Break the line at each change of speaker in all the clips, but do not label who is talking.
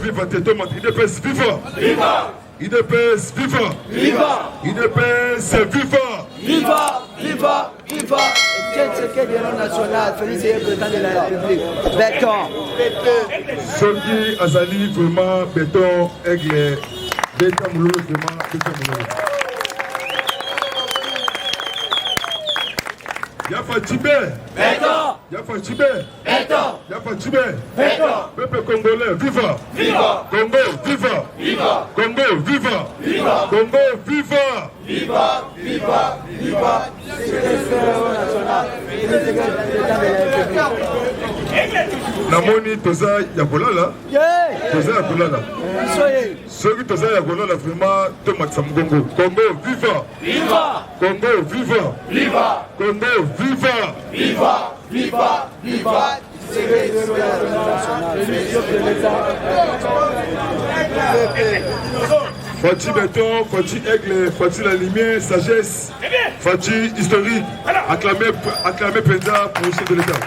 viva Teto IDPS viva.
Viva.
IDPS viva.
Viva.
IDPS viva.
Viva. Viva. Viva. Quel secrétaire national, Félicité le président de la République. Béton.
Soki Azali vraiment béton aigle. Béton Moulou vraiment béton Moulou. Yafa Tibé.
Béton.
Yafa Tibé.
Béton.
Yafa Tibé.
Béton.
Peuple congolais, viva.
Viva.
Congo, viva.
Viva.
Congo, viva.
Viva.
Congo, viva.
Viva. Viva. Viva. Secrétaire national, Félicité le président de la République.
Namoni toza ya kolala. Toza ya kolala.
Soyez.
Soki toza ya kolala vraiment tomatisa Congo. Congo, viva.
Viva.
Congo, viva.
Viva.
Congo, viva.
Viva. Viva. Viva.
Fati béton, Fati aigle, Fati la lumière, sagesse, Fati historique, acclamé président pour le chef de l'État.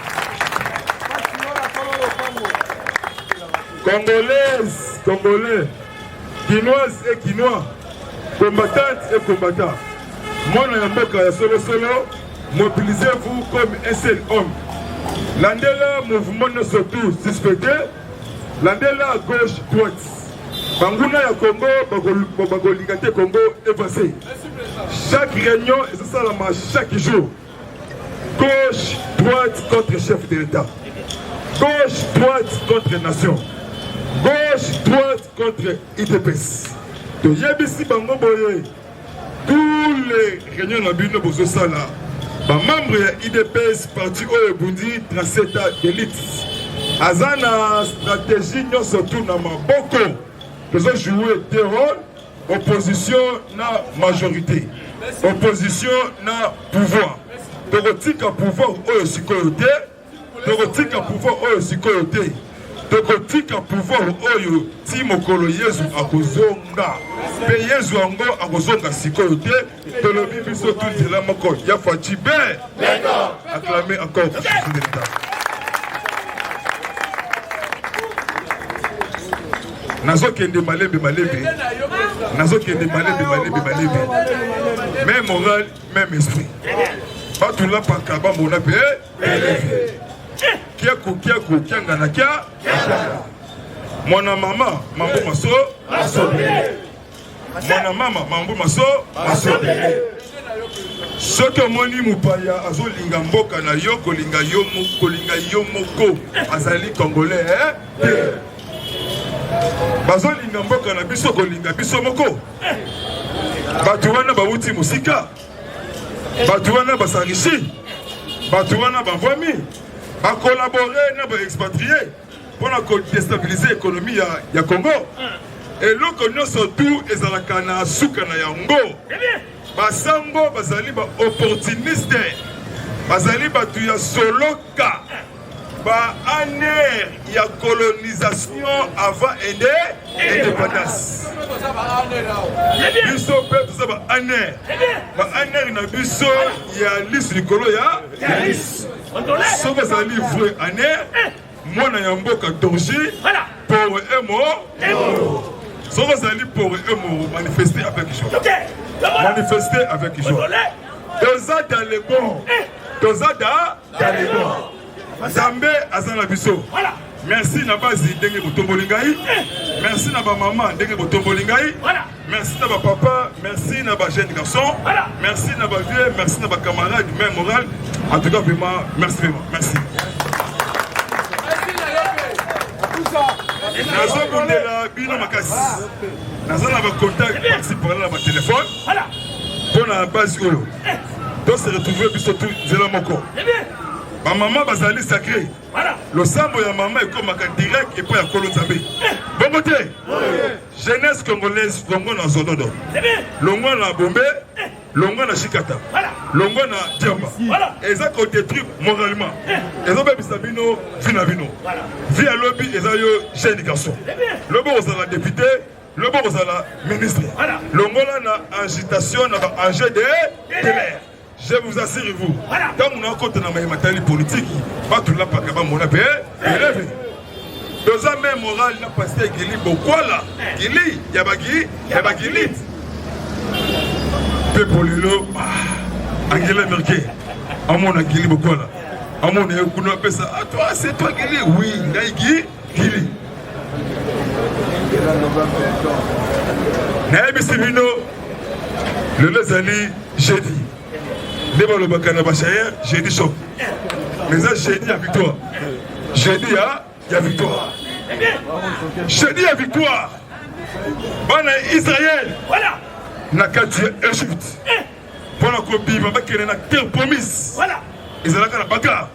Congolaises, Congolais, Guinoises et Guinois, combattantes et combattants, Mona Yamboka ya solo solo, mobilisez-vous comme un seul homme. Landela mouvement ne surtout suspecté, Landela gauche droite. Banguna ya Congo, Bagoligate Congo évancé. Chaque réunion et c'est ça chaque jour. Gauche droite contre chef de l'État. Gauche droite contre nation. Gauche droite contre IDPS. De Yabisi Bango Boye. Tous les réunions na bino bozo sala. Ba membre ya IDPS parti oyo bundi transeta d'élite. Azana stratégie nyo surtout na maboko. Nous avons joué deux rôles. Opposition na majorité. Opposition na pouvoir. Tokotika pouvoir oyo sikoyote. Tokotika pouvoir oyo sikoyote. Tokotika pouvoir oyo ti mokolo Yesu akozonga. Pe Yesu ango akozonga sikoyote. Tolobi biso tout la moko. Yafa Tibé. Acclamé encore pour le l'État. Nazokende malembe malembe. Nazokende malembe malembe malembe. Même moral, même esprit. Pas tout là pas kaba mon appel. Kiako kiako kianga na kia. Mwana mama mambo maso masobe. Mwana mama mambo maso masobe. Soki moni mupaya azolinga mboka na yo kolinga yo moko azali congolais bazolinga mboka na biso kolinga biso moko. Batu wana bauti musika, batu wana basarishi, batu wana bavwami, bakolabore na baexpatrié pour déstabiliser l'économie ya Congo. Et loko nyonso tout ezalaka na suka na yango. Basango bazali ba opportuniste, bazali batu ya soloka. Ba aner ya colonisation avant indépendance. Biso pe tout ça ba aner. Ba aner na biso ya liste likolo ya liste. So bazali vrai aner, mona ya mboka danger pour emo. So bazali pour emo manifester avec joie. Manifester avec joie. Doza dans le bon. Doza dans le bon. Zambé azana biso. Merci na basi ndenge botomboli ngai. Merci na ba maman ndenge botomboli ngai. Merci na ba papa, merci na ba jeune garçon. Merci na ba vieux, merci na ba camarade même moral. En tout cas vraiment merci vraiment. Merci. Nazo bondela bino makasi. Nazo na ba contact par-ci par là na ba téléphone. Pour la base oyo. Donc se retrouver biso tout zela moko. Ma maman bazali sacré. Le sambo ya maman est comme un direct et pas à Kolonzambe. Bon côté. Jeunesse congolaise, longo na Zododo. Longo na Bombe, longo na Chikata. Longo na Djamba. Et ça qu'on détruit moralement. Et ça même Sabino, Finabino. Via lobby et ça yo jeune garçon. Le bon aux la député, le bon aux la ministre. Longo na agitation na enjeu de l'air. Je vous assure vous, quand on a un compte dans ma matériel politique, pas tout là, pas capable mon appel, élève. Dans un même moral, n'a pas passé Gili Bokwala. Gili, Yabagi, Yabagili. Pepolilo, Angela Merkel. Amon a Gili Bokwala. Amon a Okuno Pesa. Ah, toi, c'est toi Gili. Oui, Naïgi, Gili. Naïbi Simino, le Lezali, j'ai dit. Débat le Bakana Bachayer, j'ai dit choc. Mais ça, j'ai dit à victoire. J'ai dit à. Il y a victoire. Je dis à victoire. Bana Israël. Voilà. N'a qu'à tuer Égypte. Pour la copie, ma qui est la terre promise. Voilà. Ils ont la bagarre.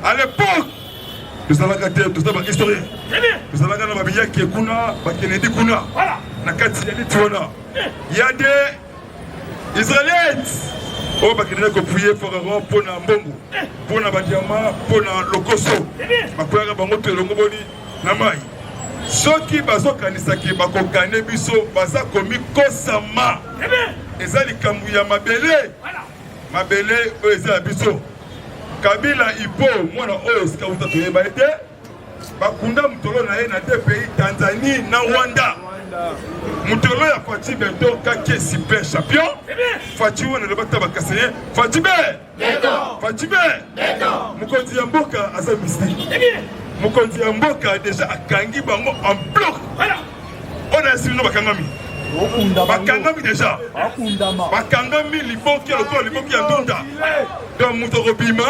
À l'époque, nous avons la terre, tout ça, historien. Nous avons la bagarre qui est Kuna, qui est Kuna. Voilà. N'a qu'à tuer il y a des Israéliens. Oh, bah, qui n'a qu'à prier pour un pour un bongo, pour un badiama, pour un locoso. Ma père a monté le Moboni, Namai. Ceux qui basent Kanisaki, Bakokane Biso, Baza Komi Kosama. Et ça, les Kamouya Mabele. Mabele, eux, c'est Biso. Kabila Ipo, moi, eux, c'est Kaouta Toyebaïté. Bakunda Mutolo na des pays, Tanzanie, na Rwanda. Mutolo ya Fati Beto kake super champion. Fati wana le bata bakaseye. Fati be. Beto. Fati be. Beto. Mukonzi ya mboka asa mystique. Mukonzi ya mboka déjà akangi bango en bloc. Voilà. On a essayé no bakangami. Bakangami déjà. Bakangami liboki ya ndonda. Donc mutoro bima.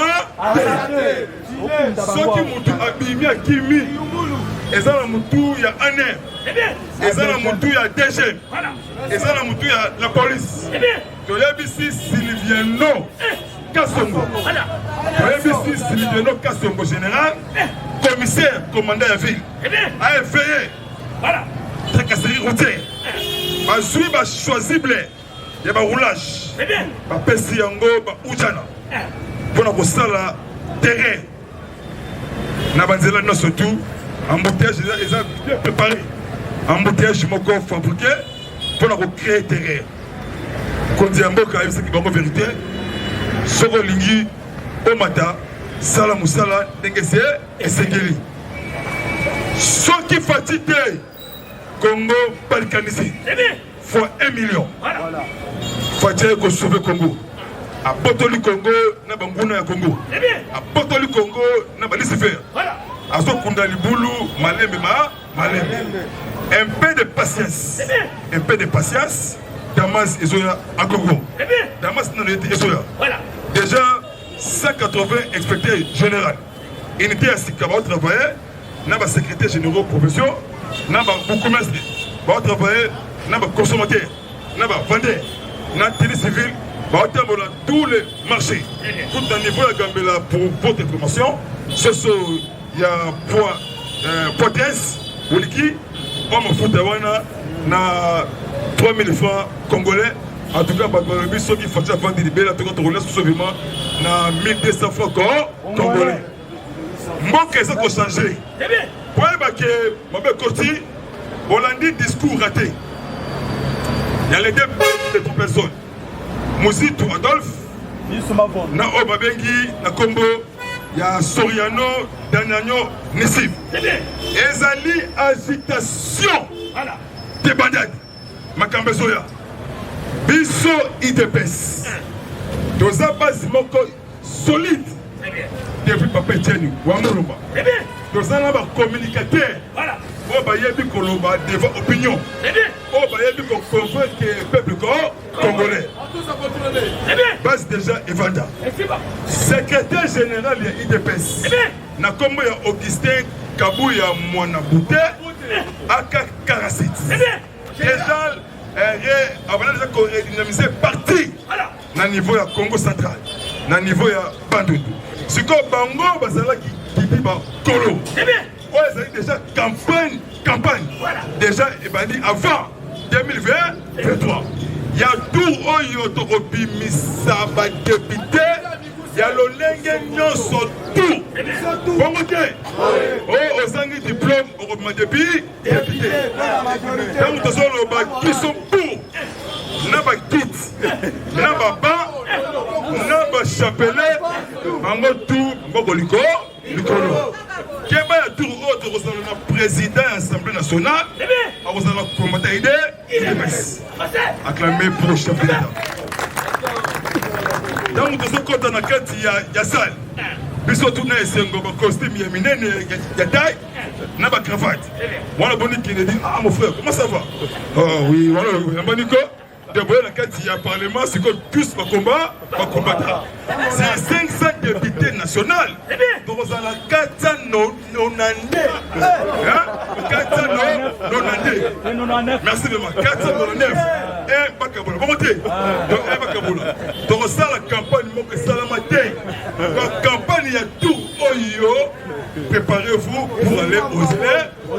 Soki mutu abimi akimi. Ezala mutu ya ANR. Ezala mutu ya DG. Ezala mutu ya la police. Toyebisi Sylviano Kassongo. Toyebisi Sylviano Kassongo général, commissaire, commandant de ville. A veillé. Voilà. Tracasserie routière. Bazui ba choisible. Ya ba roulage. Ba pesi yango ba ujana. Pona ko sala terrain. Na banzela no surtout embouteillage ils ont bien préparé. Embouteillage moko fabriqué pour créer terrain. Quand il y a un mot qui est vérité, Soro Lingi, Omata, Sala Moussala, Nengese et Sengeli. Ceux qui fatiguent Congo, balkanisé, faut 1 million. Fatigué pour sauver Congo. À Botoli Congo, na Banguna Congo. À Botoli Congo, na Balisifer. À Sokunda Liboulou, Malembe. Un peu de patience. Un peu de patience. Damas et Zoya à Congo. Damas n'a été Zoya. Déjà, 180 inspecteurs généraux. Unité à Sikaba, travailler. N'a pas secrétaire général profession. N'a pas beaucoup de va travailler. N'a pas consommateur. N'a pas vendeur. N'a pas télé civil. Va atteindre tous les marchés. Tout à niveau de Gambela pour votre information. Ce sont, il y a Poitès, Ouliki, Homme Foutawana, na 3000 francs congolais. En tout cas, ceux qui font ça, vendre des belles, en tout cas, on laisse sauvément na 1200 francs congolais. Moi, qu'est-ce qu'on change? Pour que mon côté, on a dit discours raté. Il y a les deux personnes. Mouzitou Adolphe, na Obabengi, na Combo, il y a Soriano, Danyano, Nissib. Ezali agitation de bandades. Makambezoya. Biso IDPS. Dans un bâtiment solide. Depuis Papa Tchèni, Wamurumba. Dans un communicateur. On va y aller Kolomba devant opinion. On va y aller confronter le peuple congolais. Base déjà Evanda. Secrétaire général de l'IDPS. Na kombo ya Augustin Kabuya Mwanabute aka Karasit. Déjà, avant de redynamiser parti na niveau ya Congo central, na niveau ya Bandundu. Ce que Bango Basala qui dit Kolo. Ouais, déjà campagne. Déjà, avant 2023. Il y a tout au Misaba député. Il y a le Lengue Nyonso tout. Bon, ok. Oh, aux années diplôme, au député. Donc, nous avons qui sont pour. N'a pas quitte. N'a pas bas. N'a pas chapelet. Mango tout. Mango liko. Likolo. Keba ya tout autre ressemble président de l'Assemblée nationale, vous allez combattre IDPS. Acclamé pour le chef de l'État. Dans le cas de la salle, puisque tout le monde a un costume, il y a une taille, il y a une cravate. Moi, le bonnet qui dit, ah mon frère, comment ça va? Oh oui, voilà, le bonnet d'abord, il y a un parlement, c'est que tous va combattre. C'est 500 députés nationaux. Donc, vous avez 499. Merci vraiment. 499. Et Bakaboula. Vous montez. Donc, vous avez la campagne, la campagne, il y a tout. Préparez-vous pour aller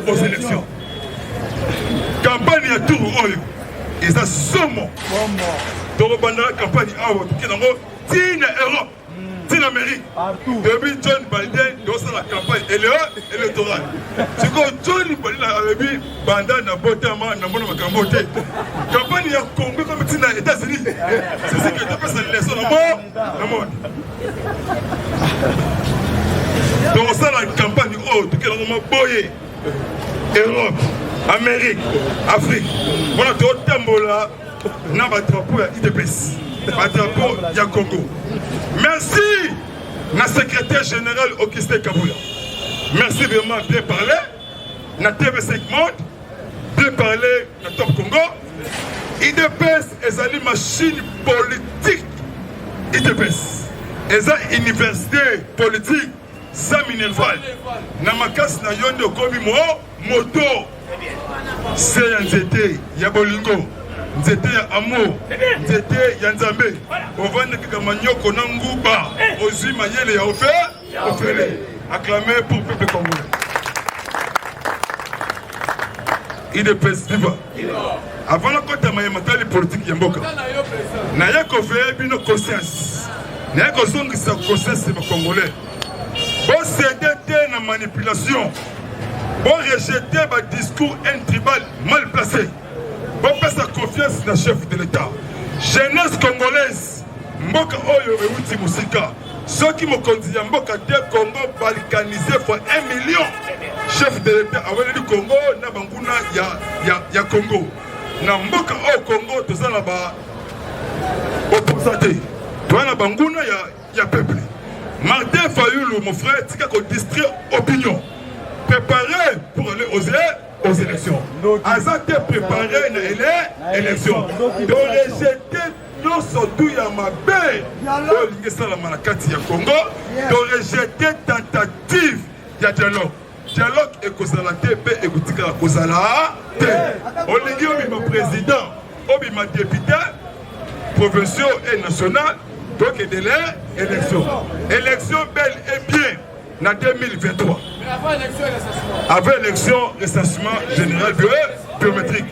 aux élections. Campagne, il y a tout. Et ça somme. Donc la campagne qui est dans Europe, en Amérique. Depuis John Biden, dans la campagne électorale. C'est que John Biden avait dit Biden n'a pas de campagne il y a Congo comme si dans les États-Unis. C'est ce que tu peux se laisser dans le monde. Donc ça la campagne haute qui est dans le Europe. Amérique, Afrique, voilà tout le temps là, on a un drapeau à IDPS, un drapeau à Congo. Merci, la secrétaire générale Augustin Kabuya. Merci vraiment de bien parler, na TV5 Monde, bien parler na Top Congo. IDPS est une machine politique. IDPS est une université politique. Ça minerval. Namakas na yondo komi moto. C'est un nzete ya bolingo, nzete ya amour, nzete ya nzambe. Ovande kakamanyoko na nguba, ozui mayele ya ofele. Acclamé pour le peuple congolais. IDPS viva. Avant la côte de matali politique yamboka. Na yako fait bino conscience. Na yako zongi sa conscience ba congolais. Bon céder na manipulation. Bon rejeter un discours tribal mal placé. Bon faire sa confiance dans le chef de l'État. Jeunesse congolaise, Mboka Oyo et Outi Moussika. Ceux qui me conduisent à Mboka de Congo balkanisé pour 1 million. Chef de l'État, avec le Congo, na banguna ya Congo. Na Mboka au Congo, tout ça là-bas, opposé. Toi na banguna ya peuple. Martin Fayoulou, mon frère, tu as district opinion. Préparé pour aller aux élections. Azate préparé les élections. Donc rejeter non surtout Yamabe. Donc la Malakati ya Congo. Donc rejeter tentative de dialogue. Dialogue et Kozalate P et Goutika Kozala. Olingi Obima président, Obima député, provinciaux et national. Donc il y a des élections. Élections belles et bien. En 2023. Avant l'élection, recensement général biométrique.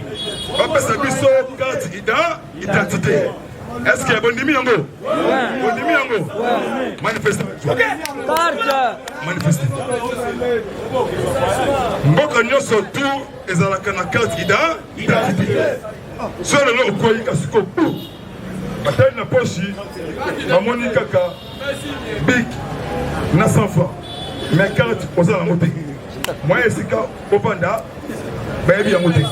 On peut s'appuyer sur carte d'identité. Est-ce qu'il y a bon demi yango? Bon demi yango? Manifestez. Manifestez. Mboka nyo surtout ezalaka na carte d'identité. Sur le lot quoi ikasuko pou. Bataille na pochi, mamoni kaka, big, na 100 francs. Mais carte aux la montée. Moi, je suis au Panda, je suis à monter.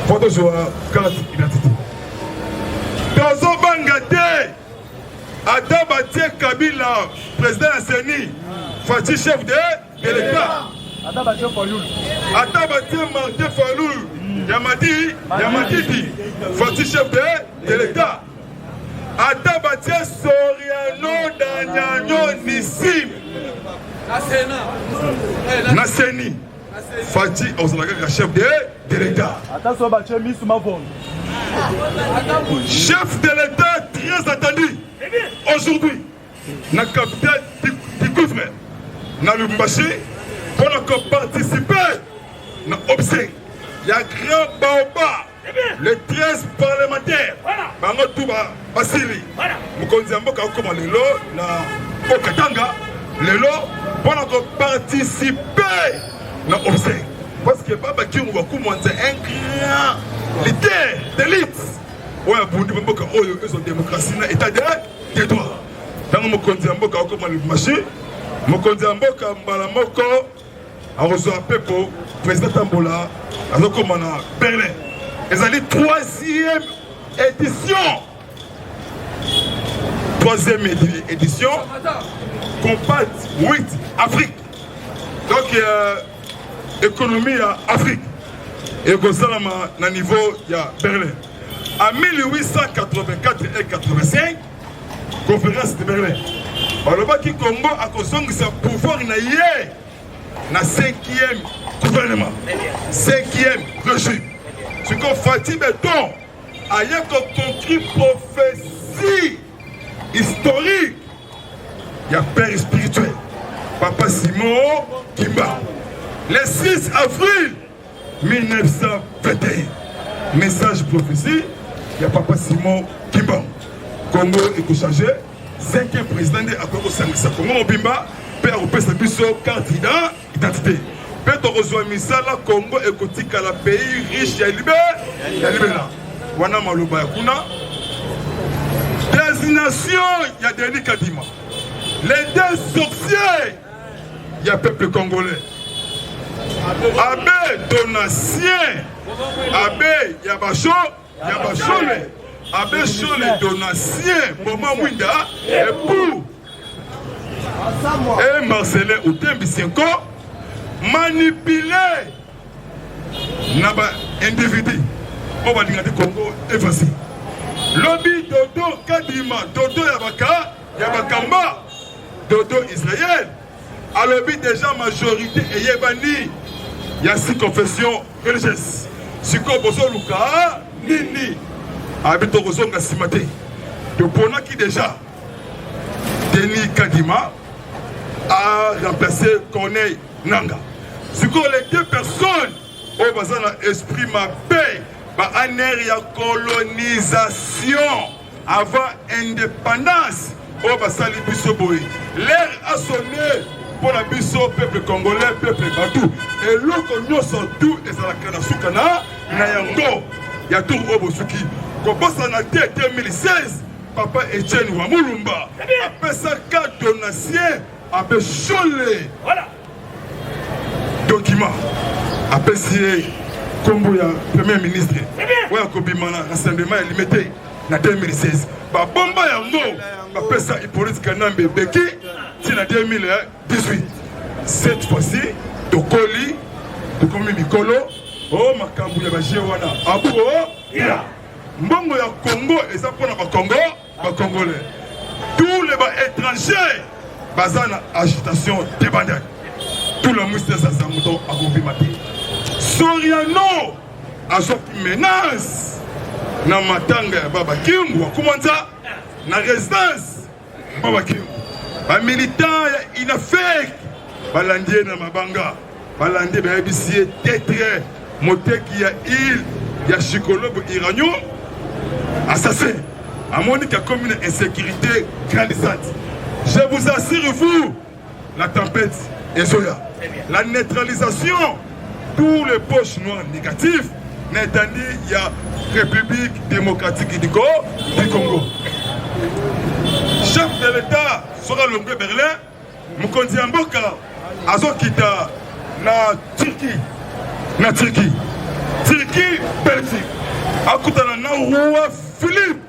Photo sur carte d'identité. Dans un bangate, Adabate Kabila, président Seni, Fatih chef de l'État. Adabate Martin Faloul, Yamadidi, Fatih chef de l'État. Adabate Soriano Danyano Nissim. Naseni Fatih Ozalaka chef de l'État. Chef de l'État très attendu aujourd'hui dans la capitale du gouvernement, dans le Lubumbashi, pour participer à l'obsèque. Il y a grand baoba, les 13 parlementaires, Basili, Mukonziambo Kakoma Lelo, na Okatanga, Lelo, pour participer à l'obsèque. Parce que Baba Kimu Wakumu, c'est un grand leader d'élite. Oui, pour dire que ils ont démocratie, état de droit. Dans mon Kondiambo Kakoma Lubumbashi, mon Kondiambo Kambalamoko, a reçu un peu pour président Tambola, à Berlin. Ils ont dit 3e édition. 3e édition. Compact 8 Afrique. Donc, économie à Afrique. Et comme ça, à niveau de Berlin. En 1884 et 85, conférence de Berlin. Alors, le Congo a construit son pouvoir na 5e gouvernement, 5e régime. Ce qu'on Fatih Béton a eu concret prophétie historique. Il y a père spirituel, Papa Simon Kimba. Le 6 avril 1921, message prophétie, il y a Papa Simon Kimba. Congo est changé, 5e président de Akoko Sangisa. Congo Mobimba, père Opé Sabiso, carte d'identité. Père Torozwa Misala, Congo est côté à la pays riche, il y a libéral. Wana Malouba Yakuna. Désignation, il y a Denis Kadima. Les 2 sorciers, il y a peuple congolais. Abbé Donatien, Abbé Yabacho, Yabachole, Abbé Chole Donatien, Maman Winda, et pour et Marcelin Outembisenko, manipulé Naba individu. On va dire que le Congo est facile. Lobby Dodo Kadima, Dodo Yabaka, Yabakamba, Dodo Israël. À lobby déjà majorité et Yébani. Il y a 6 confessions religieuses. Siko Bozo Luka, Nini, Abito Bozo Ngasimate. De Pona qui déjà, Denis Kadima a remplacé Corneille Nanga. Siko les 2 personnes, au bazar esprit ma paix, un air de colonisation avant indépendance, au bazar Bisoboy. L'air a sonné. Pour la biso peuple congolais, peuple Batou. Et l'autre nous sommes tous et ça la Kanasukana, Nayango, Yatou Obosuki. Comment ça n'a été 2016, Papa Etienne Wamulumba, après ça, 4 donations, après Cholet. Voilà. Document, après c'est Kombuya, Premier ministre. Oui, Kobimana, rassemblement limité, en 2016. Bomba Yango, après ça, Hippolyte Kanambe Beki. C'est en 2018. Cette fois-ci, Tokoli, Tokomi Mikolo, oh Makambu Yabajewana, Abou, Mbongo ya Congo, et ça pour le Congo, les Congolais. Tous les étrangers, basés dans l'agitation des bandettes. Tout le monde ça Zamouton à Gombimati. Soriano, à chaque menace, na Matanga Baba Kim, ou à Koumanza, na résidence Baba Kim. Les militants, il a fait. Balandie na Mabanga. Balandie, BBC, Tétré, Moté qui a il, il y a Chikolo, Iranion, assassin. À mon avis, comme une insécurité grandissante. Je vous assure, vous, la tempête est Zoya. La neutralisation, tous les poches noires négatifs, Netani, il y a République démocratique du Congo. Chef de l'État sera l'Ongwe Berlin, Mukondi Amboka, Azokita, na Turquie, Belgique, Akutana na Roi Philippe,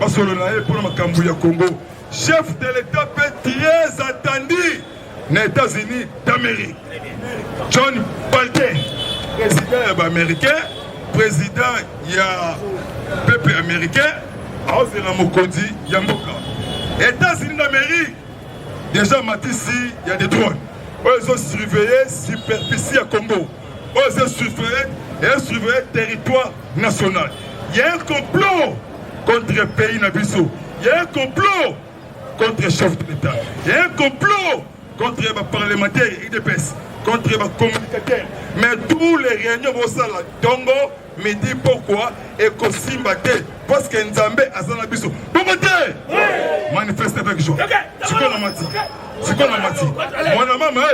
parce que le pour le Makambu ya Congo, chef de l'État très attendu, aux États-Unis d'Amérique. John Bolton, président américain, président il y a peuple américain, Azera Mukondi Yamboka. États-Unis d'Amérique, déjà Matissi, il y a des drones. Ils ont surveillé superficie à Congo. Ils ont surveillé le territoire national. Il y a un complot contre le pays Nabiso. Il y a un complot contre le chef de l'État. Il y a un complot contre les parlementaires IDPS, contre les communicateurs. Mais tous les réunions au Sala Tongo me disent pourquoi et qu'on s'y battait. Parce que Nzambe a son abisso. Pourquoi manifeste avec joie. C'est quoi la mati? C'est quoi la mati? Mon maman,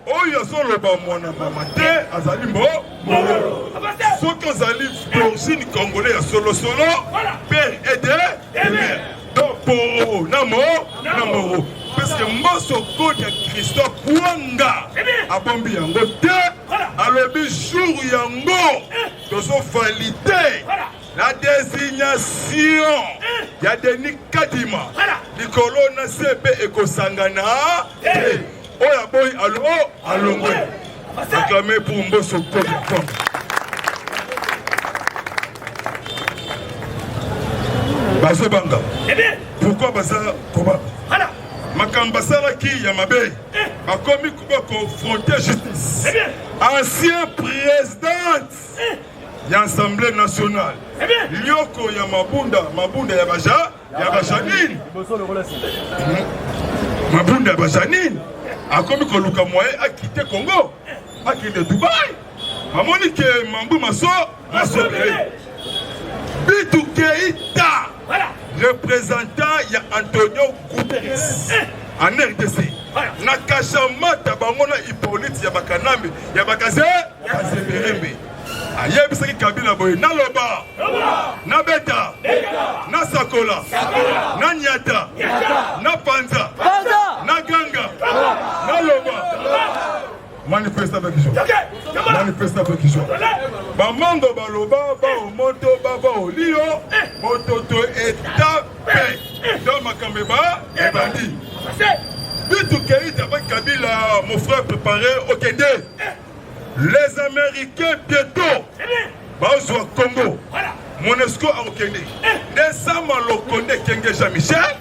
oh, il y a son loba, mon maman, Azali Mo. Ce qu'on a d'origine congolais, solo, père et mère. Donc, pour Namo, parce que mboso kodi ya Christophe Kwanga abombi yango te alobi jour yango tozo valide la désignation ya Denis Kadima likolo na CP ekosangana oya boy alongwe acclamé pour mboso kodi ya Kwanga. Bazobanga. Pourquoi baza koba? Makambasala qui yamabe a commis kuba confronter justice. Ancien présidente de l'Assemblée nationale. Lioko ya mabunda ya bajanine. Mabunda ya bajanine. A commis que Luka Moye a quitté Congo. A quitté Dubaï. A monique Mambu Maso. Bitu Keita. Représentant ya Antonio Guterres en RDC. Nakashamata bangona Hippolyte ya bakanambe ya bakaze Kazeberembe. Ayebisaki Kabila boy na loba na beta na sakola na nyata na panza na ganga na loba. Manifeste avec joie. Manifeste avec joie. Bamando baloba ba o moto baba o lio moto to etape dans Makambeba et bandi. Bitu Keita ba Kabila mon frère préparé au Kende. Les Américains bientôt bazwa Congo. Monesco a Okende. Décembre Lokonde Kenge Jean-Michel.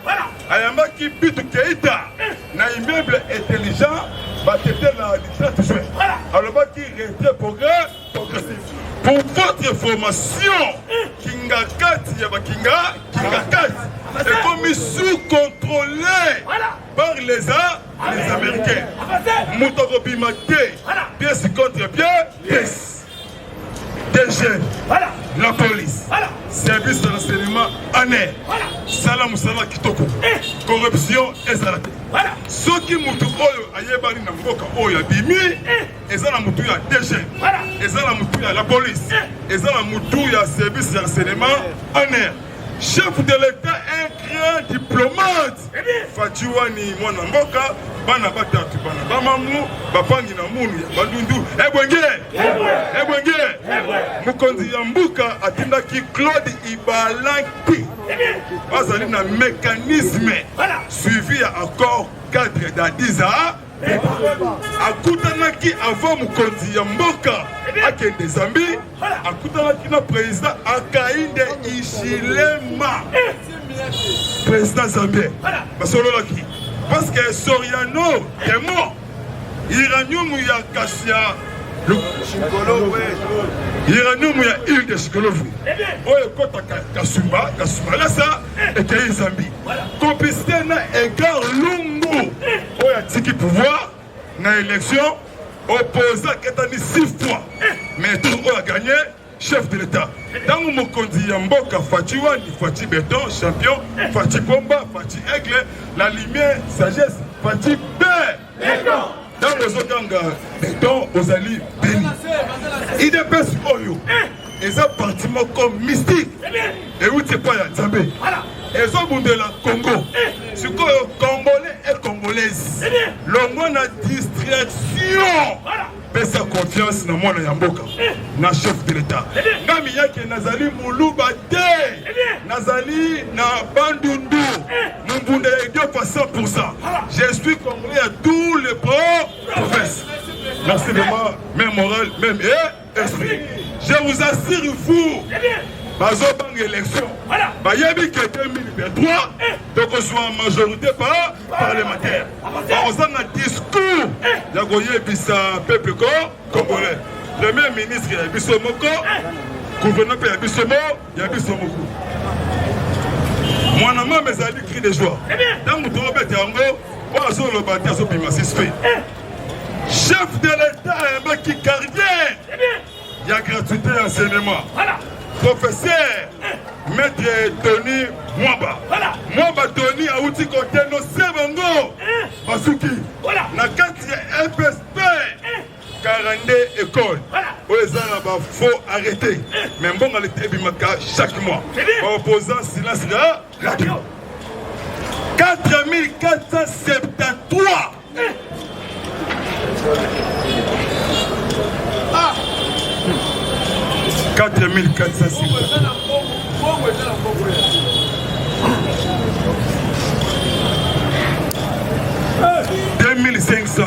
Ayamba ki Bitu Keita na immeuble intelligent. La littérature. Alors, qui est progressif. Pour votre information, Kingakat, Kingakat est commis sous contrôlé par les Américains. Moutogobimate, pièce contre pièce. Des jeunes, la police, service de renseignement, année, salam salam kitoko, corruption et salate. Ceux qui moutou oyo ayebani na mboka oyo bimi, ezala moutou ya DG, ezala moutou ya la police, ezala moutou ya service de renseignement, année. Chef de l'État, un grand diplomate. Fatiwani mwana mboka, bana batatu bana bamamu, bapangi na munu ya bandundu. Ebwenge. Mukonzi ya mbuka atindaki Claude Ibalanki. Bazali na mécanisme suivi à accord cadre d'Addis Abeba. Akutanaki avant mukonzi ya mboka akende Zambie, akutanaki na président Hakainde Hichilema, président zambien basololaki parce que Soriano est mort. Iranium ya Kassia Iranium ya île de Shikolovu oyo kota Kasumba là ça et que Zambie complicité na Edgar Lungu oyo tiki pouvoir na élection opposant qui est 6 fois mais tout a gagné chef de l'État dans mon condi Mboka Fatiwani Fati Béton champion Fati Bomba Fati Aigle la lumière sagesse Fati Béton dans les Okanga Béton Ozali Béni IDPS Oyo ils ont bâtiment comme mystique et où tu pas ya Zambé ils ont bondé la Congo ce que Congolais et Congolaises l'on a distraction mais sa confiance dans moi na mboka na chef de l'État ngami yake nazali muluba te nazali na bandundu mumbunda ya 100%. Je suis congolais à tous les provinces. Merci de moi, même morale, même esprit. Je vous assure vous bazobang élection bayebi que 2023 donc on soit en majorité parlementaire on a un discours ya koyebisa peuple congolais premier ministre ya biso moko gouverneur ya biso moko mwana mama ezali cri de joie ntango tobeta yango oyo azoloba te azobima suspect chef de l'État ayambaki carrière ya gratuité ya enseignement professeur maître Tony Mwamba Tony a outil côté no sebango basuki na kati ya FSP 42 écoles où les gens faut arrêter mais bon elle était bimaka chaque mois en opposant silence là radio 4473.
Ah.
4473. 2500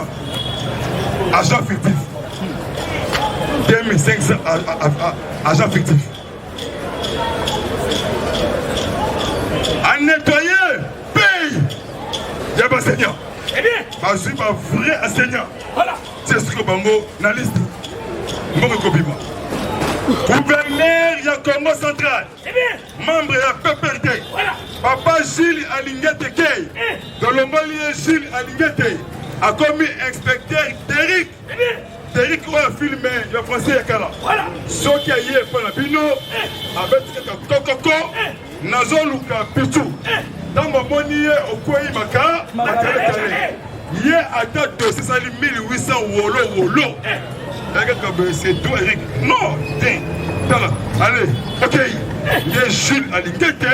agents fictifs. 2500 agents fictifs. À nettoyer, paye. Il y a pas enseignant.
Eh bien,
je suis un vrai enseignant.
Voilà.
C'est ce que Bango na liste. Gouverneur du Congo central.
Eh bien.
Membre de la PPRD.
Voilà.
Papa Gilles Alingete Key. Dans le Mali, Gilles Alingete a commis inspecteur Derrick.
Eh bien.
Derrick a filmé le français Yakala.
Voilà.
Ce qui a eu pour la Bino avec Kokoko. Nazo Luka Pichu. Dans mon monier au Koué Maka. Il y a à date de 1800 Wolo. C'est tout Eric. Non, tiens. Allez, ok. Il y a Gilles Alingete.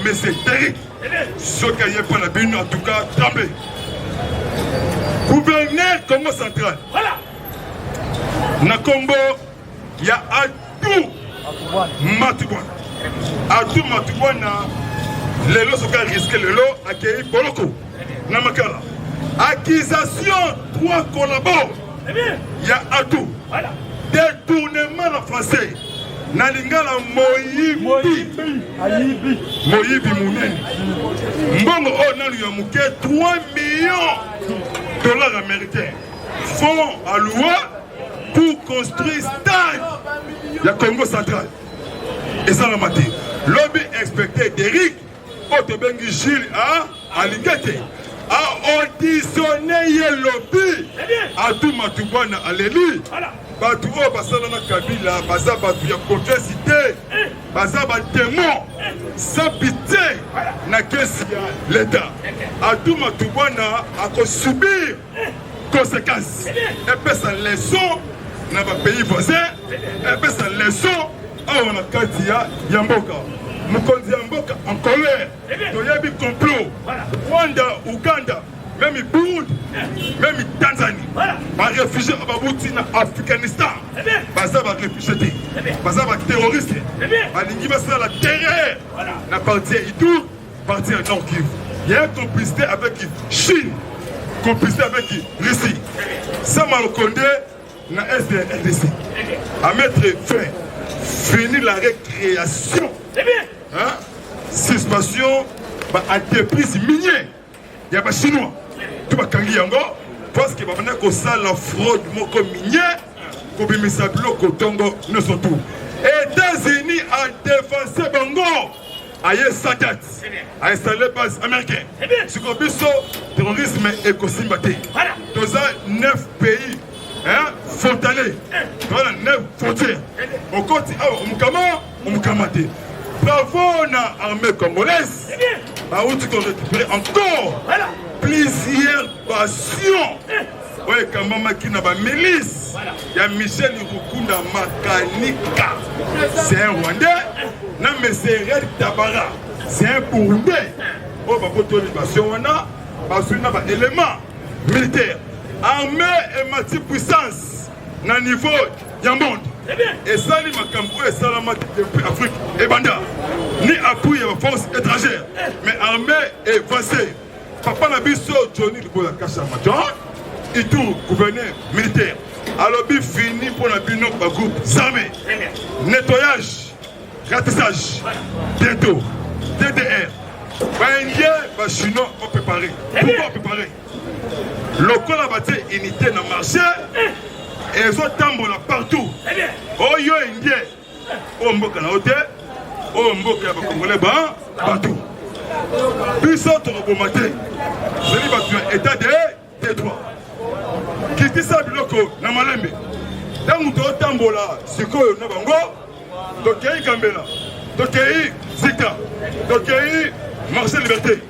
Mais c'est Derrick. Ce qui a eu pour la Bino, en tout cas, trempé. Gouverneur Congo central.
Voilà.
Nakombo, il y a Adou Matubwana. Adou Matubwana, les lots sont risqués, les lots accueillis Boloko. Namakala. Accusation, 3 collabos. Il y a Adou.
Voilà.
Détournement en français. Nalingala Moyibi Mounene. Mbongo Onan Yamuke, 3 millions de dollars américains. Fonds à loi pour construire stade. Il y a Congo central. Et ça l'a maté. Lobby inspecteur Derrick, Otobengi Gilles à Lingate, a auditionné le lobby. A tout Matubwana à l'élu. Batu o basala na Kabila, baza batu ya complexité, baza ba témoin, sans pitié, na kesi ya l'État. A tout Matubwana a subir conséquences. Et puis ça leçon na ba pays voisin, et puis ça leçon awa na kati ya Yamboka. Mukonzi Yamboka en colère. Toyebi complot. Rwanda, Ouganda, même Burundi, même Tanzanie. Ba réfugiés ababouti na Afghanistan. Baza ba réfugiés. Baza ba terroristes. Balingi basa la terreur. Na partie Idour, partie Nord Kivu. Il y a une complicité avec Chine, complicité avec Russie. Ça m'a reconnu na SDRDC. À mettre fin, finir la récréation. Hein? Suspension à entreprise minière. Il y a des Chinois. Tout va kangi yango parce que va venir que ça la fraude moko minière ko bimisa biloko tongo ne sont tout. États-Unis a défoncé Bango. Aïe Sadat a installé base américaine. Ce qu'on dit terrorisme et Kosimbaté. Dans 9 pays frontalés. Dans 9 frontières. Au côté on Moukamate. Bravo na armée congolaise. Bah où tu t'en récupérer encore plusieurs passions. Ouais, quand maman qui n'a pas milice. Il y a Michel Rukunda Makanika. C'est un Rwandais. Non mais c'est Red Tabara. C'est un Burundais. Oh bah pour libération on a parce qu'on a un élément militaire. Armée et multi-puissance. Na niveau du monde. Et ça, les Makambo et Salamat depuis Afrique et Banda. Ni appui à la force étrangère, mais armée et vassée. Papa Nabiso, Johnny Libola Kachamatan, et tout gouverneur militaire. Alors, il finit pour la bino groupe armé. Nettoyage, ratissage, bientôt, DDR. Les Chinois ont préparé. Pourquoi préparer? Local a bâti unité dans le marché. Et ils ont tambola partout. Oh yo indien. Oh mboka na hôtel. Oh mboka ya Congolais partout. Puis ça te rebomate. C'est battu état de Détroit. Qui dit ça biloko na malembe. Dans muto tambola sikoyo na bango. Dokei Kambela. Dokei Zika. Dokei Marché Liberté.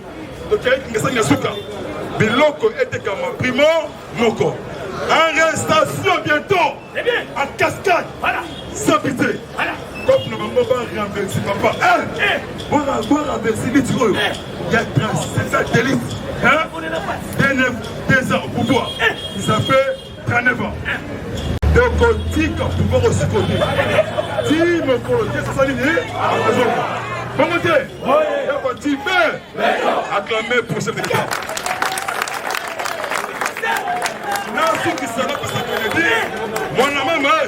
Dokei Ngesa Nyasuka. Biloko était comme primo moko. Arrestation bientôt. En cascade. Sans pitié. Comme peuple ne va pas renverser papa. On va renverser les tuyaux. Il y a 37 délices. 2 ans au pouvoir. Ça fait 39 ans. Donc, on dit qu'un pouvoir aussi côté. Si mon côté, ça s'aligne. Bon côté. Il y a pas de acclamé pour ce pays. Merci qui sera parce que dit, mon maman,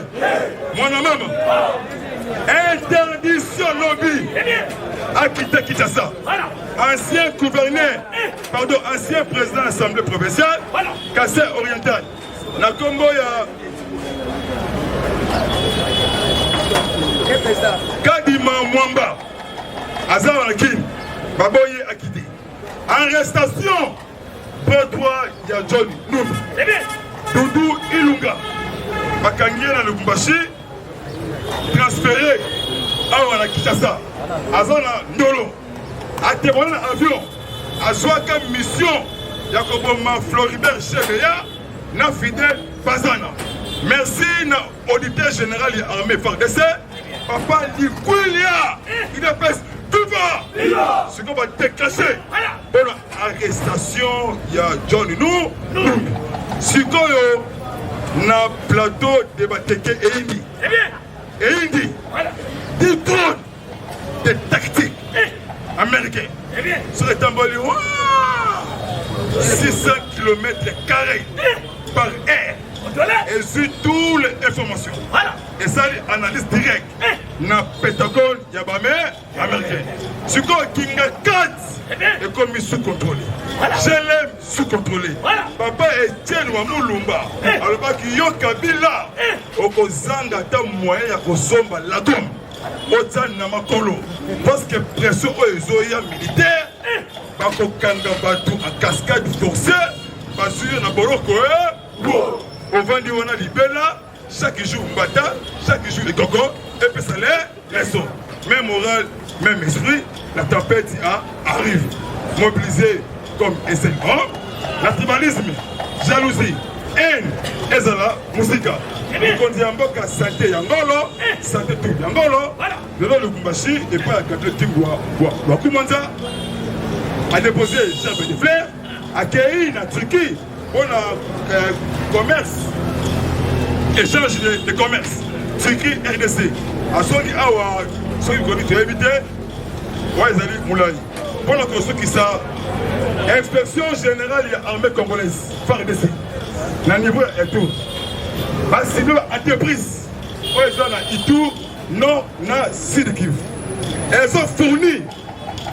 interdiction lobby à quitter Kinshasa. Ancien gouverneur, pardon, ancien président de l'Assemblée provinciale, Kassé Oriental. Na Congo ya Kadima Mwamba, Azar Akin, Baboye a quitté. Arrestation. Pedroit ya John Noum, Doudou Ilunga, Bakangier dans le Kumbashi, transféré à Kinshasa, Azana Ndolo, a témoigné l'avion, a joué comme mission, Yakoboma Floribert Cheveya, na Fidel Bazana. Merci na auditeur général de l'armée FARDC, Papa Likulia, il a fait Viva! Ce qu'on va déclencher pour l'arrestation, il y a John Nou. Ce qu'on a plateau de Bateke et Indi. Et Indi, des drones, des tactiques américaines. Sur les tambours, 600 km par air. Et sur toutes les informations. Et ça, l'analyse directe. Dans le Pentagone, il y a des Américains. Ce qui est 4 est commis sous contrôle. Je l'aime sous contrôlé. Papa Etienne Wamulumba. Alors qu'il y a Kabila. Au Kozanga, ta moyen à Kosomba, la gomme. Au Namakolo. Parce que pression aux militaires. Bako Kanga Batou en cascade forcée. Parce qu'il y a un Boroko. Au Vandi on a Libella, chaque jour Mbata, chaque jour les cocos, et puis ça les raisons. Même moral, même esprit, la tempête arrive. Mobilisé comme SNO, la tribalisme, jalousie, haine, ezala, musique. Nous dit en boka santé yangolo, santé tout yangolo, le nom de Kumbashi, et puis à Katle Tingwa, Wakumanda, a déposé Gerbe de Fleurs, accueilli la Turquie. On a commerce, échange de commerce, Turquie, RDC. À ceux qui ont évité, ils allaient moulay. Pour la ceux qui savent, inspection générale de l'armée congolaise, FARDC, le niveau est tout. Parce que nous, entreprise, ils ont Itou, non, na Sud-Kivu. Elles ont fourni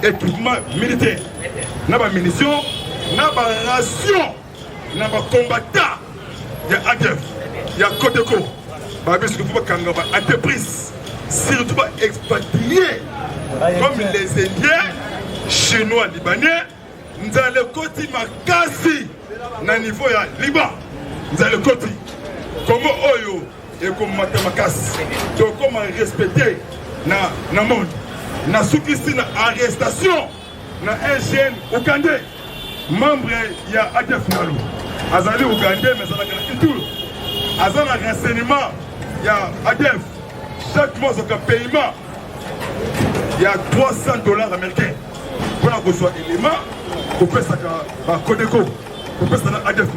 équipement militaire, n'a pas munitions, n'a pas ration. Il y a des combattants, il y a ADF, il y a Koteko, il y a des entreprises, surtout expatriés, comme les Indiens, Chinois, Libanais, nous avons le côté Makasi, dans le niveau du Liban, nous avons le côté, comment Oyo et comme Makasi, donc comment respecter dans le monde, dans la arrestation, dans un jeune Ougandais, membre il y a ADF Nalo. Azali Ougandais, mais ça n'a pas tout. Azali renseignement, il y a ADF. Chaque mois, c'est un paiement. Il y a $300 américains. Pour qu'on soit élément, on peut ça à Kodeko. On peut ça à ADF.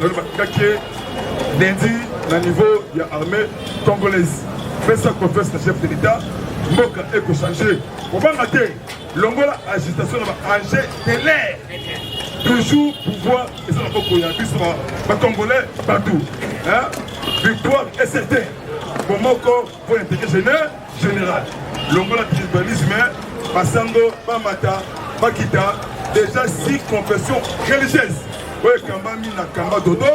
Lundi, au niveau de l'armée congolaise. Mais ça qu'on fait, c'est le chef de l'État. Moka est qu'on change. On va mater. L'Angola, agitation, Angers de l'air. Toujours pouvoir, et ça n'a pas qu'on y a vu, ça va Congolais partout. Victoire est certaine. Pour moi, pour l'intérêt général. L'Angola tribalisme, Basango, Bamata, Bakita, déjà 6 confessions religieuses. Oui, Kamba Mina, Kamba Dodo,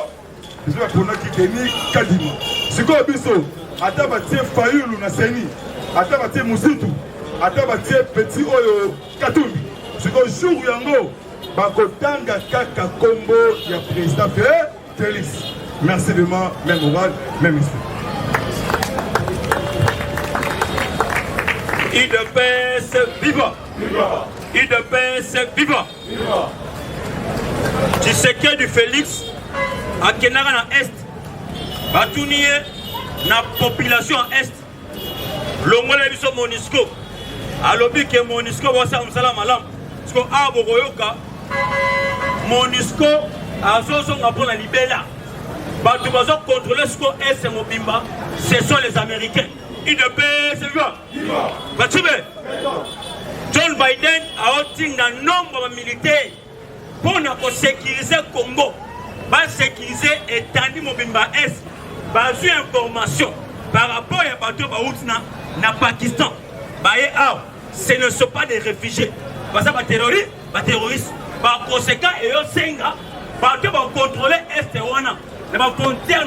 je vais pour nous qui dénie Kadima. C'est quoi Bisso? Atabatie Fayoulou Naseni, Atabatie Moussitou, Atabatie Petit Oyo Katumbi. C'est quoi jour Yango? Bakotanga Kaka Kombo, il y a président Félix. Merci de moi, même moral, même esprit.
IDPS vivant. IDPS vivant. Tshisekedi Félix, à Kenara na Est, Batounie, na population Est, longola biso Monisco alobi ke Monisco wasa msala malam sko abo koyoka Monisco azozonga pour la libela bato bazo contrôler sko est mobimba ce sont les Américains UDPS viva Batibe John Biden a obtenu un nombre de militaires pour sécuriser le Congo, pour sécuriser l'étendue Mobimba Est, pour une information par rapport à bateau na Pakistan. Ce ne sont pas des réfugiés. Parce que les terroristes, par conséquent, ils ont contrôler l'Est et la frontière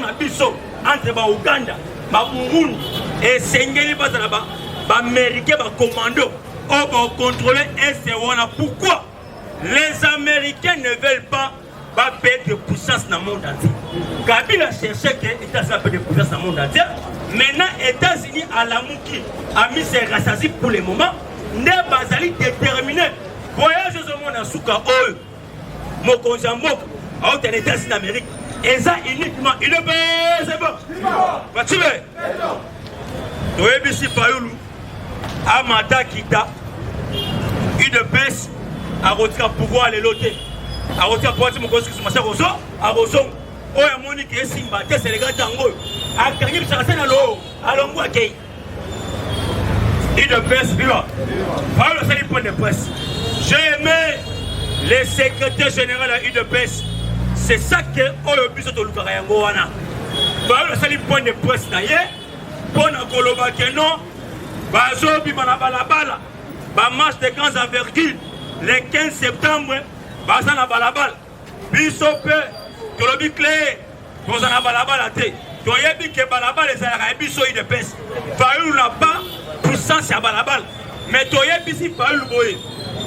entre Ouganda, Burundi et Sengeli, les Américains, les commandos. On va contrôler l'Est et pourquoi les Américains ne veulent pas payer de puissance dans le monde entier. Kabila cherchait que les États-Unis paient de puissance dans le monde entier. Maintenant, les États-Unis à la Mouki a mis ses rassasies pour le moment. Ne pas aller déterminer. Voyage au monde en Souka, mon conjambok, aux États-Unis d'Amérique. Et ça uniquement, il est bon, c'est bon. Tu veux? Tu es ici, Fayoulou. Amata Kita, UDPS, a retiré le pouvoir les loter. A retiré le pouvoir de mon conseil sur ma chère Rosso, à Rosso. Oh, et Monique et Simba, c'est les gars d'Ango. A Kangib Saracen à l'eau, à l'Ango à Kay. UDPS, viva. Par le seul point de presse. J'ai aimé les secrétaires généraux de UDPS. C'est ça que Oyo Biso de Lukarayango Wana. Par le seul point de presse d'ailleurs, pour nous Koloba Kenon. Bazobi Manabalabala, match de grands envergures, le 15 septembre, Bazana Balabal, Bisope, Tolobi Clé, Bazana Balabala, Toyebi que Balabal et Zara Biso de peste. Fayoulou n'a pas puissance à Balabal, mais Toyebi si Fayoulou Boye,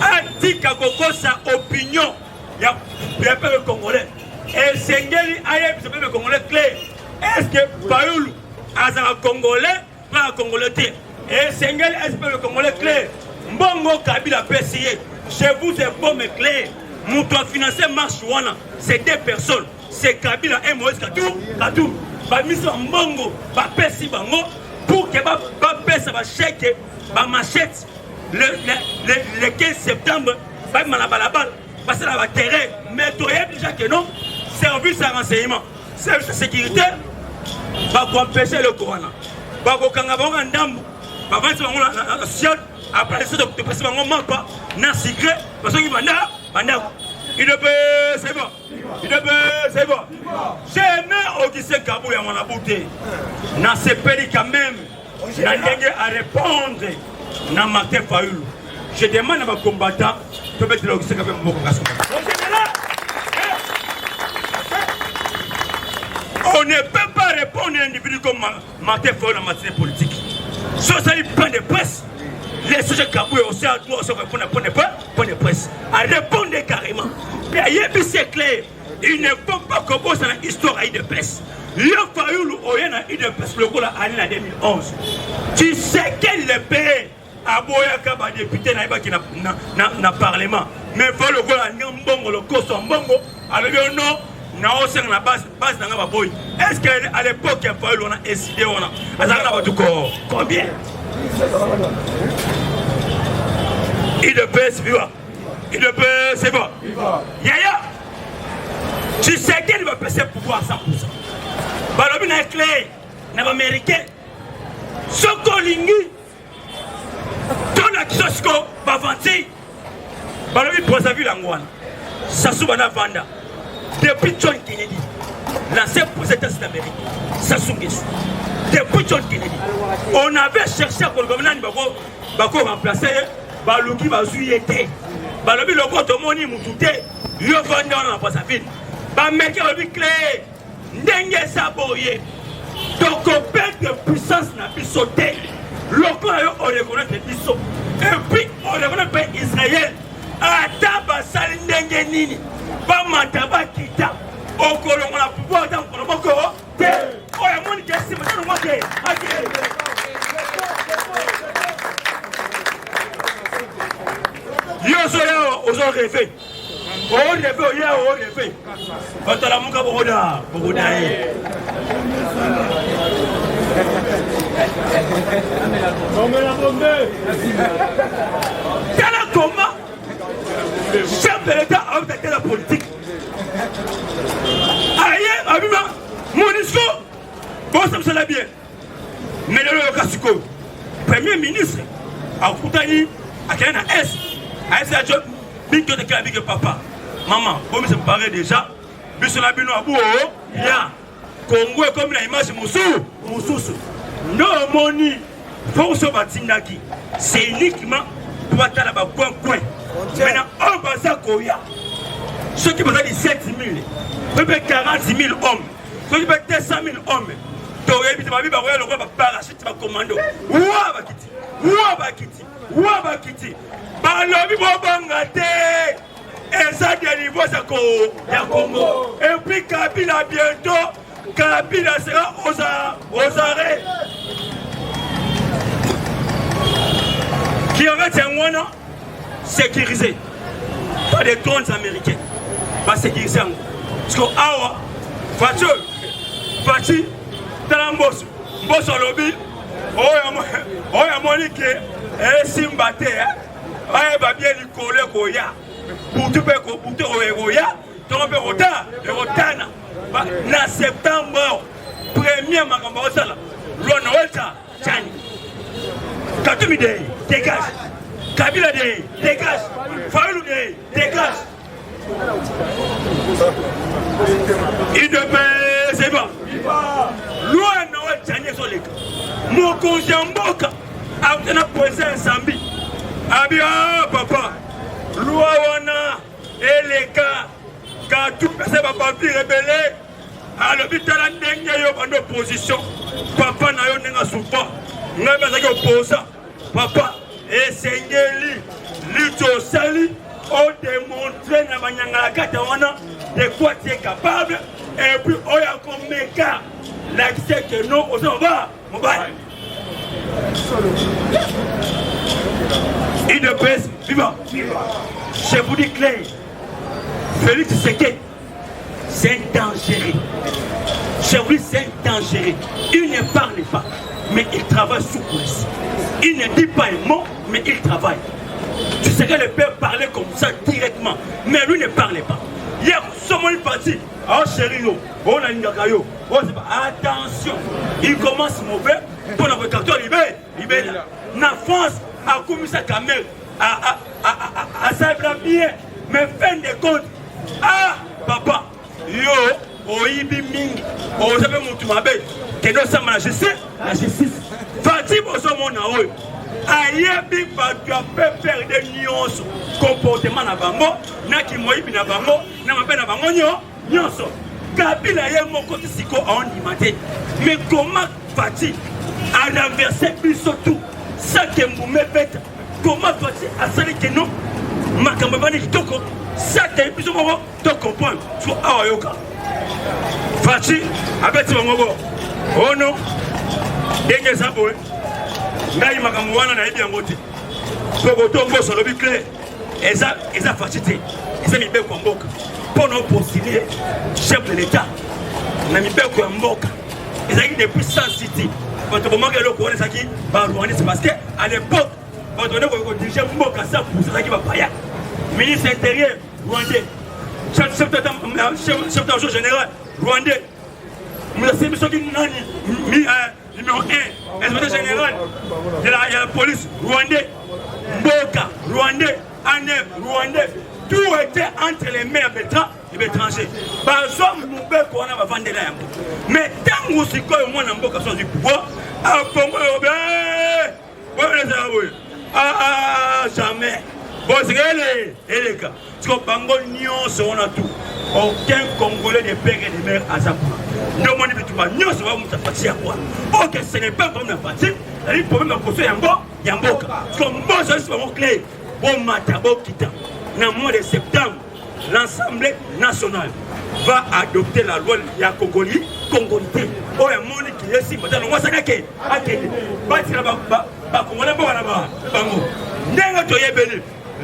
a dit qu'à Koko sa opinion, il y a un peuple congolais. Et Sengeli Aye, ce peuple congolais clé. Est-ce que Fayoulou a un congolais, pas un congolais? Et Sengel espère le Congolais clair. Mbongo Kabila PCE. Chez vous, c'est bon mais clair. Nous doit financer marche wana. C'est deux personnes. C'est Kabila et Moïse Katou. Ba mission Mbongo, ba PCI bango pour que ba PCI ba chèque, ba machette le 15 septembre, ba malabalabal, parce que la terrain. Mais tu as déjà que non. Service à renseignement, service de sécurité, ba empêcher le corona. Ba kokangabonga ndambo. Après, les autres de passer mon manque pas, n'a secret, parce qu'il m'a il ne peut, c'est bon. Il ne peut, c'est bon. J'ai aimé Augustin Kabou et mon abouté. N'a ce pays quand même, n'a rien à répondre, n'a Martin Fayoulou. Je demande à ma combattant, de mettre l'Augustin Kabou et mon abouté. On ne peut pas répondre à un individu comme Martin Fayoulou en matière politique. Si vous avez plein de presse, les sujets Kabou aussi à toi, on répondre à point de presse. À répondre carrément. Mais c'est clair, il ne faut pas qu'on bosse dans l'histoire de presse. Le Fayoulou, il y a une presse, le coup en 2011. Tu sais quel est le pays à Boyaka, député dans le Parlement. Mais il faut le coup à Nyambongo, le cours en Bongo, alors non. Na base dans la boy. Est-ce qu'à l'époque, on a décidé, on a combien? Il ne peut se vivre. Il ne peut se vivre. Yaya, tu sais qu'il va passer le pouvoir à 100%. Balobi est clair, n'est pas américain. Sokolingi, ton action va vanter. Balobi pour sa vie l'angouane. Sassou Bana Vanda. Depuis John Kennedy, l'ancien président d'Amérique, Sassou Nguesso. Depuis John Kennedy, on avait cherché à remplacer Balouki Bazouyete. Balobi le compte au moni Moutouté, Yovanda on n'a pas sa ville. Bameki a vu clair, Ndenge Saboye. Donc on perd de puissance n'a pu sauter. Local on reconnaît des bisous. Et puis on reconnaît le pays Israël. Ataba Salindenge Nini. Pas Mataba Kita. Au Colombo, on a pouvoir dans le Boko. Oh, il y a mon question, mais je ne vois pas. Yo, soyez aux autres effets. Oh, il est fait. Quand la mouka, Bogoda. Tala comment chef de l'État a obtenu la politique. Aïe, Abima, Monisco, bon, ça me semble bien. Mais le Kasuko, Premier ministre, a Koutani, a Kena S, a S, a Job, Big de Kabik Papa. Maman, vous me séparez déjà. Bissona Bino Abou, ya. Congo est comme l'image Moussou. Non, moni, force Batindaki. C'est uniquement pour attendre la coin. Maintenant, on va ça Koya. Ceux qui peuvent 17 000, peut-être 40 000 hommes, ceux qui peuvent 200 000 hommes. Tu aurais pu te dire, le roi va parachuter ma commando. Ouabakiti. Balobi Bobangate. Et ça, des niveaux, ça Congo. Et puis Kabila bientôt, Kabila sera aux arrêts. Qui aurait un an sécurisé par des drones américains. Pas sécurisé. Parce que Awa, Fati, Talambos, Bosso Lobby, Oya Monique, et Simbate, Aïe bien lui coller Koya. Pour tout faire pour tout Roya, tu vas faire retard, le retard. En septembre, premier Macambosala, l'Onolta, Tchani. Katoumi Day, dégage. Kabila Day, dégage. Faoulou Day, dégage. Il ne peut, c'est bon. Loin Noël Tchani sur les cas. Mon conscient Mboka, a posé un sambi. Abia, papa. Louawana et les cas, quand tout personne va pas rebelle, à l'hôpital, il y a une opposition. Papa n'a pas de soutien. Il n'y a pas d'opposant. Papa, et c'est Lito Sali, ont démontré de quoi tu es capable. Et puis, on a comme méca, l'accès que nous, on va. Il ne pèse, vivant. Je vous dis clair, Félix Tshisekedi, c'est un dangereux. Je vous dis, c'est un dangereux. Il ne parle pas, mais il travaille sous coulisses. Il ne dit pas un mot, mais il travaille. Tu sais que le père parlait comme ça directement, mais lui ne parlait pas. Hier, sommes parti. Oh chérie, on a une gagayo. Attention, il commence mauvais pour le recapteur libéré. La France a commis sa caméra. À ça bien, mais fin de compte, papa, oibi mingi, ozabe mutumabe, que nous sommes la justice, Fatih Bosomona, ayebi tu as fait faire des nuances, comportement na bango, na ki moibi na bango, na mabe na bango nyonso. Kabila ye mon côté siko en dimate, mais comment Fatih a renversé plus surtout, ça que Mboumé bête. Comment vas-tu à ça que non? Ma campagne qui toko, ça t'es plus ou moins te comprendre. Tu as yoka. Fati, avec mon mot. Oh non, dès que ça boue, Naï Makamouana n'a bien voté. Pour tomber sur le but clair, et ça fatigué. Et ça m'y fait comme boca. Pour nous postuler, chef de l'État, n'a mis bien comme boca. Et ça y est depuis 100 cités. Quand on manque le courant, c'est parce qu'à l'époque, quand on dirigeait Mboka, ça pour ça qui va payer. Ministre intérieur, rwandais. Chef d'état général, rwandais. Numéro 1, inspecteur général de la police, rwandais. Mboka, rwandais. Anem, rwandais. Tout était entre les mains de l'étranger. Par exemple, nous avons vendu là. Mais tant que nous avons Mboka sur du pouvoir, à Congo, jamais. Bon, c'est les gars. Parce que Bango Nyon se on a tout. Aucun Congolais de père et de mère à sa part. Non, mon ami, tu vas Nyon se va vous faire à quoi? Ok, ce n'est pas comme la fatigue. Il faut même construire Yamboka. Parce que moi, je suis vraiment clair. Bon, Matabo Kita. Dans le mois de septembre, l'Assemblée nationale va adopter la loi de la Congolité. Oh, il y a un monde qui est ici. Maintenant, on va s'en aller.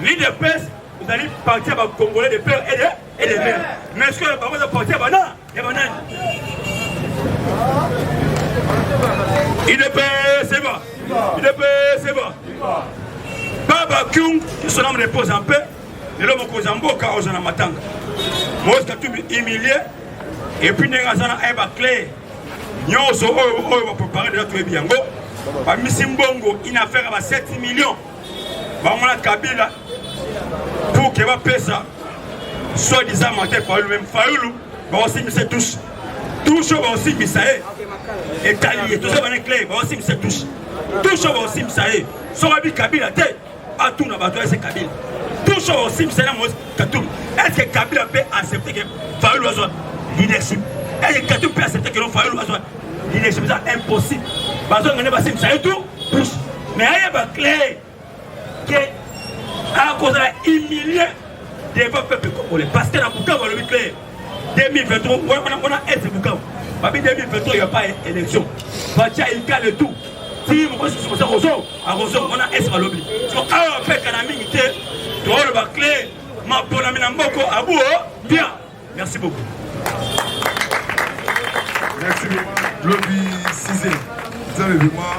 L'IDPS, vous allez partir à Congolais de père et de mère. Mais est-ce que le parlement va partir à Banane? IDPS c'est bon. Baba Kyung, que son âme repose en paix, et l'homme cause en boca aux en matanga. Moi, je suis humilié, et puis Nengazana Eba Clé, Nyonso, on va préparer de la tuer bien. Par Missimbongo, une affaire à 7 millions. On a Kabila, pour qu'il va payer ça, soi-disant, mentir par lui-même, Fayoulou, on aussi, mais c'est tous. Touche aussi, mais ça est. Et Tali, tout ça va être clair, aussi, mais c'est touche. Touche aussi, mais ça est. Sorabi Kabila, à tout le monde, c'est Kabila. Touche aussi, mais c'est la mousse, Katoum. Est-ce que Kabila peut accepter que Fayoulou soit leadership? Est-ce que Katoum peut accepter que Fayoulou soit leadership? C'est impossible. Parce qu'on est passé, mais ça est tout, touche. Mais il y a clair que, à cause de la humilié devant le peuple congolais, parce que dans le cas, on va le clair. 2023, on a été Bukavu. Depuis 2023, il n'y a pas d'élection. Batia, il cale tout. Si vous pensez que c'est Rozo, on a été à l'obli. Si on a fait Kanami, tu vois le clé, ma bonne amie Namboko, Abou, bien. Merci beaucoup.
Merci beaucoup. Lobby 6e. Vous avez vu moi.